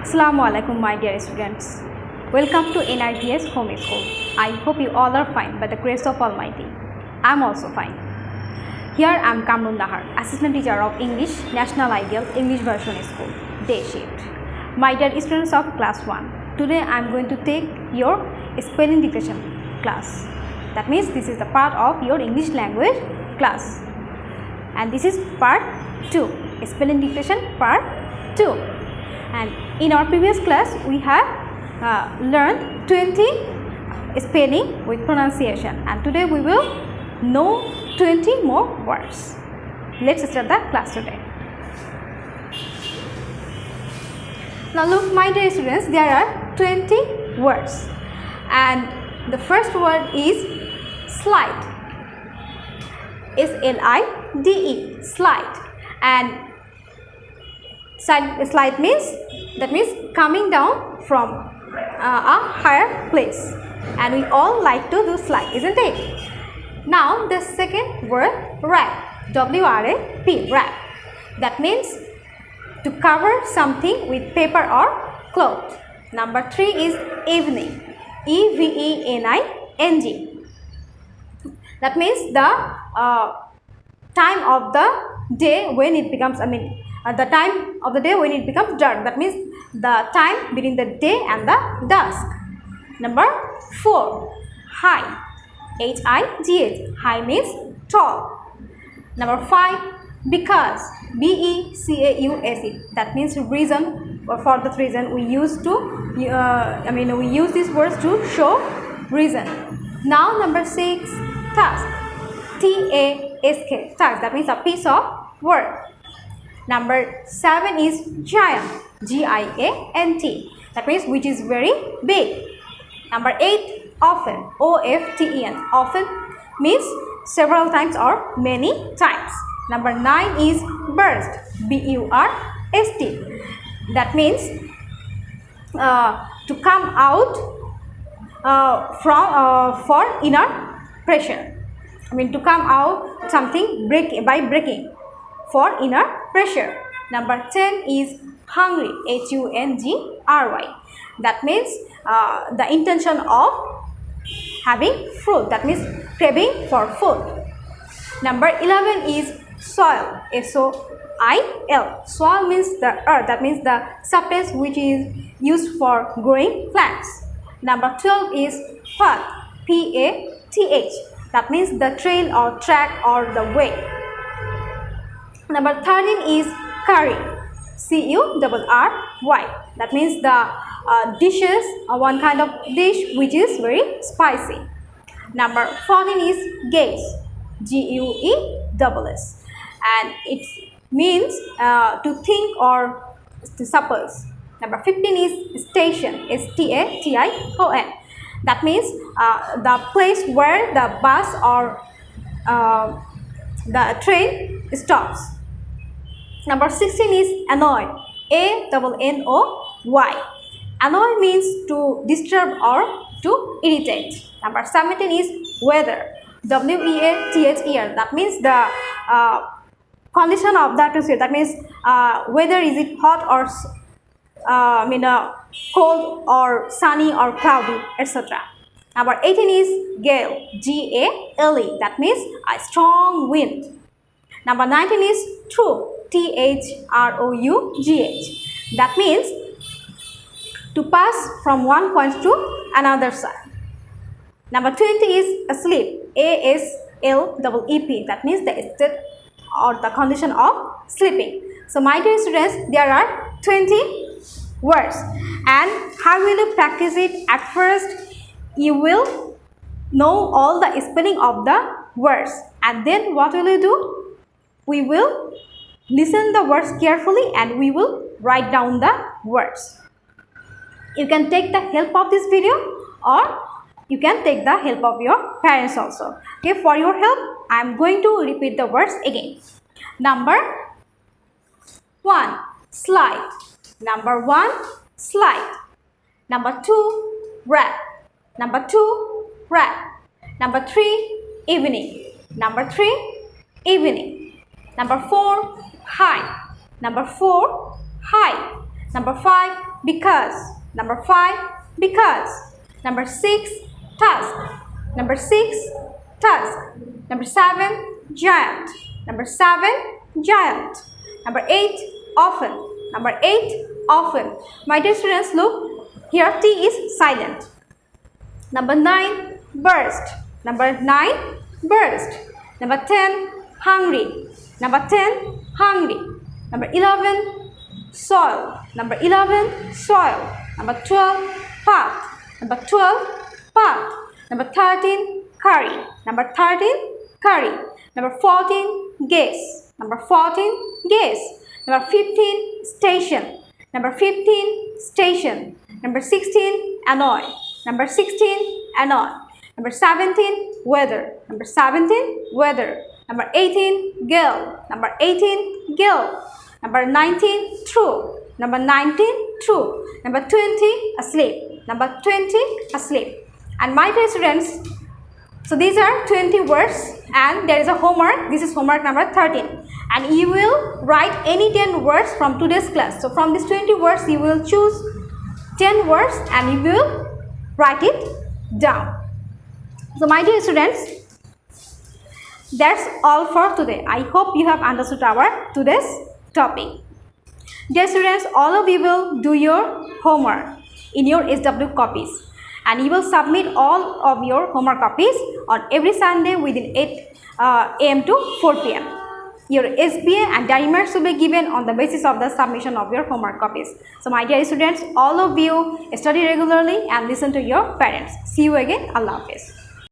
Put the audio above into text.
Assalamu alaikum my dear students. Welcome to NRTS Home School. I hope you all are fine by the grace of Almighty. I am also fine. Here I am Kamrun, Assistant Teacher of English, National Ideal English Version School, Day Shift. My dear students of Class 1, today I am going to take your spelling dictation class. That means this is the part of your English language class. And this is Part 2, spelling dictation Part 2. And in our previous class, we have learned 20 spelling with pronunciation, and today we will know 20 more words. Let's start the class today. Now look, my dear students, there are 20 words, and the first word is slide. S-L-I-D-E, slide. And slide means coming down from a higher place, and we all like to do slide, isn't it? Now the second word, wrap, W-R-A-P, wrap. That means to cover something with paper or cloth. Number 3 is evening, E-V-E-N-I-N-G. That means the time of the day when it becomes, the time of the day when it becomes dark. That means the time between the day and the dusk. Number 4, high, H-I-G-H, high means tall. Number 5, because, B-E-C-A-U-S-E, that means reason, or for that reason we use to, we use these words to show reason. Now number 6, task, T-A-S-K, task, that means a piece of work. Number 7 is giant, G-I-A-N-T, that means which is very big. Number 8, often, O-F-T-E-N, often means several times or many times. Number 9 is burst, B-U-R-S-T, that means to come out for inner pressure. To come out something by breaking for inner pressure. Number 10 is hungry, H-U-N-G-R-Y, that means the intention of having fruit, that means craving for food. Number 11 is soil, S-O-I-L, soil means the earth, that means the substance which is used for growing plants. Number 12 is path, P-A-T-H, that means the trail or track or the way. Number 13 is curry, C-U-R-R-Y, that means the dishes, one kind of dish which is very spicy. Number 14 is gaze, G-U-E-S-S, and it means to think or to suppose. Number 15 is station, S-T-A-T-I-O-N, that means the place where the bus or the train stops. Number 16 is annoy, A-N-N-O-Y. Annoy means to disturb or to irritate. Number 17 is weather, W-E-A-T-H-E-R, that means the condition of the atmosphere, that means whether is it hot or cold or sunny or cloudy, etc. Number 18 is gale, G-A-L-E, that means a strong wind. Number 19 is through, T-H-R-O-U-G-H, that means to pass from one point to another side. Number 20 is asleep, A-S-L-E-P, that means the state or the condition of sleeping. So my dear students, there are 20 words, and how will you practice it? At first you will know all the spelling of the words, and then what will you do? We will listen the words carefully and we will write down the words. You can take the help of this video, or you can take the help of your parents also. Okay, for your help, I am going to repeat the words again. Number 1, slide. Number 1, slide. Number 2, wrap. Number 2, wrap. Number 3, evening. Number 3, evening. Number 4, high. Number 4, high. Number 5, because. Number 5, because. Number 6, task. Number 6, task. Number 7, giant. Number 7, giant. Number 8, often. Number 8, often. My dear students, look, here T is silent. Number 9, burst. Number 9, burst. Number 10, hungry. Number 10, hungry. Number 11, soil. Number 11, soil. Number 12, path. Number 12, path. Number 13, curry. Number 13, curry. Number 14, guess. Number 14, guess. Number 15, station. Number 15, station. Number 16, annoy. Number 16, annoy. Number 17, weather. Number 17, weather. Number 18, girl. Number 18, girl. Number 19, true. Number 19, true. Number 20, asleep. Number 20, asleep. And my dear students, so these are 20 words and there is a homework. This is homework number 13. And you will write any 10 words from today's class. So from these 20 words, you will choose 10 words and you will write it down. So my dear students, that's all for today. I hope you have understood our today's topic. Dear students, all of you will do your homework in your SW copies and you will submit all of your homework copies on every Sunday within 8 a.m. to 4 p.m. Your SBA and diary marks will be given on the basis of the submission of your homework copies. So my dear students, all of you study regularly and listen to your parents. See you again. Allah Hafiz.